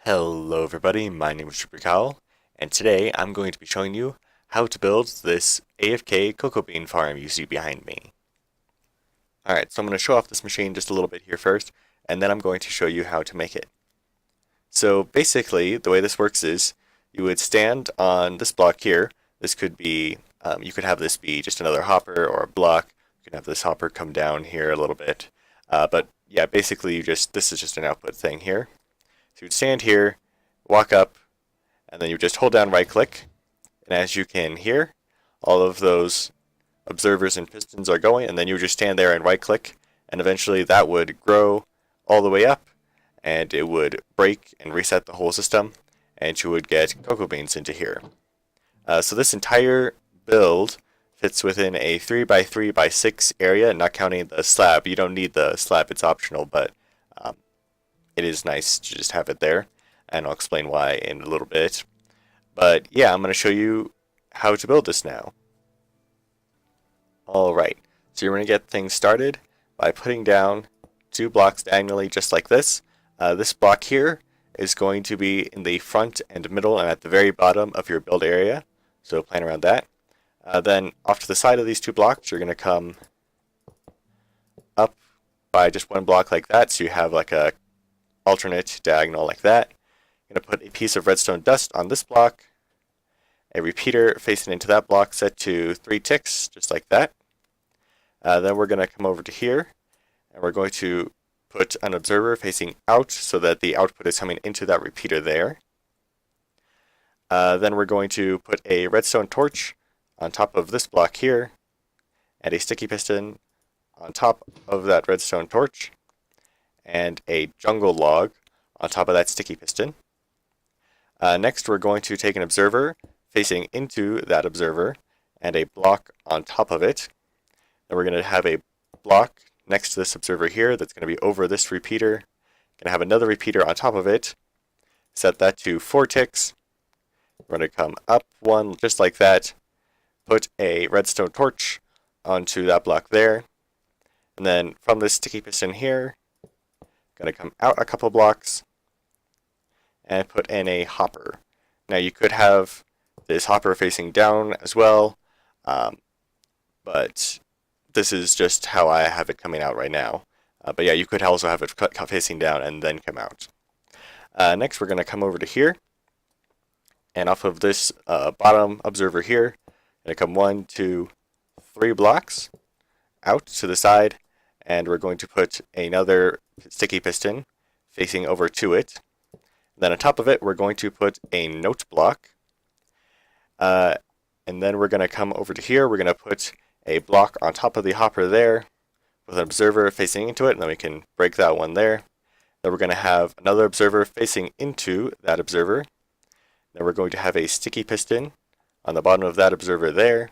Hello everybody, my name is Super, and today I'm going to be showing you how to build this AFK cocoa bean farm you see behind me. Alright, so I'm going to show off this machine just a little bit here first, and then I'm going to show you how to make it. So basically, the way this works is, you would stand on this block here. This could be, you could have this be just another hopper or a block. You can have this hopper come down here a little bit. But yeah, basically this is just an output thing here. So you'd stand here, walk up, and then you just hold down right click. And as you can hear, all of those observers and pistons are going, and then you just stand there and right click, and eventually that would grow all the way up, and it would break and reset the whole system, and you would get cocoa beans into here. So this entire build fits within a 3x3x6 area, not counting the slab. You don't need the slab, it's optional, but it is nice to just have it there, and I'll explain why in a little bit. But yeah, I'm going to show you how to build this now. Alright, so you're going to get things started by putting down 2 blocks diagonally just like this. This block here is going to be in the front and middle and at the very bottom of your build area, so plan around that. Then off to the side of these 2 blocks, you're going to come up by just 1 block like that, so you have like a alternate diagonal like that. You're going to put a piece of redstone dust on this block, a repeater facing into that block set to 3 ticks, just like that. Then we're going to come over to here, and we're going to put an observer facing out so that the output is coming into that repeater there. Then we're going to put a redstone torch on top of this block here, and a sticky piston on top of that redstone torch, and a jungle log on top of that sticky piston. Next, we're going to take an observer facing into that observer and a block on top of it. Then we're going to have a block next to this observer here that's going to be over this repeater. Going to have another repeater on top of it. Set that to 4 ticks. We're going to come up 1 just like that. Put a redstone torch onto that block there. And then from this sticky piston here, going to come out a couple blocks and put in a hopper. Now you could have this hopper facing down as well, but this is just how I have it coming out right now. But yeah, you could also have it facing down and then come out. Next we're going to come over to here, and off of this bottom observer here, going to come 1, 2, 3 blocks out to the side, and we're going to put another sticky piston facing over to it. Then on top of it, we're going to put a note block. And then we're going to come over to here. We're going to put a block on top of the hopper there with an observer facing into it, and then we can break that one there. Then we're going to have another observer facing into that observer. Then we're going to have a sticky piston on the bottom of that observer there.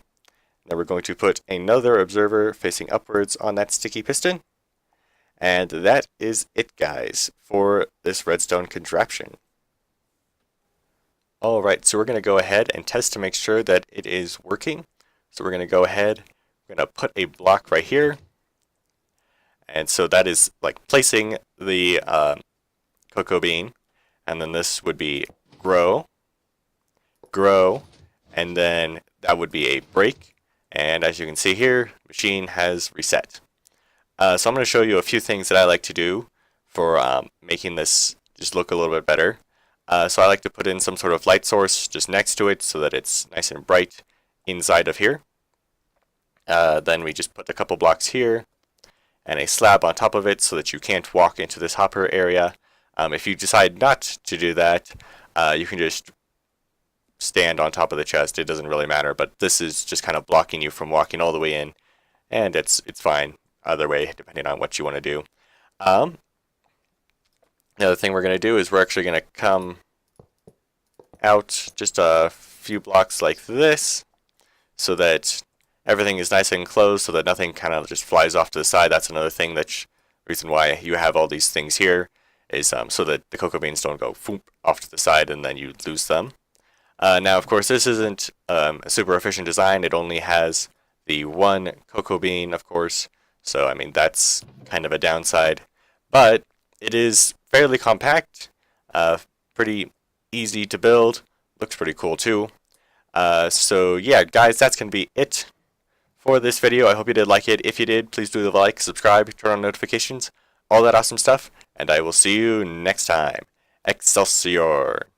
Then we're going to put another observer facing upwards on that sticky piston. And that is it, guys, for this redstone contraption. Alright, so we're going to go ahead and test to make sure that it is working. So we're going to go ahead, we're going to put a block right here. And so that is like placing the cocoa bean. And then this would be grow, grow, and then that would be a break. And as you can see here, machine has reset. So I'm going to show you a few things that I like to do for making this just look a little bit better. So I like to put in some sort of light source just next to it so that it's nice and bright inside of here. Then we just put a couple blocks here and a slab on top of it so that you can't walk into this hopper area. If you decide not to do that, you can just stand on top of the chest. It doesn't really matter, but this is just kind of blocking you from walking all the way in, and it's fine either way depending on what you want to do. The other thing we're going to do is we're actually going to come out just a few blocks like this so that everything is nice and closed so that nothing kind of just flies off to the side. That's another thing reason why you have all these things here is so that the cocoa beans don't go foop off to the side and then you lose them. Now, of course, this isn't a super efficient design. It only has the 1 cocoa bean, of course. So, I mean, that's kind of a downside. But it is fairly compact. Pretty easy to build. Looks pretty cool too. So yeah, guys, that's going to be it for this video. I hope you did like it. If you did, please do leave a like, subscribe, turn on notifications, all that awesome stuff, and I will see you next time. Excelsior!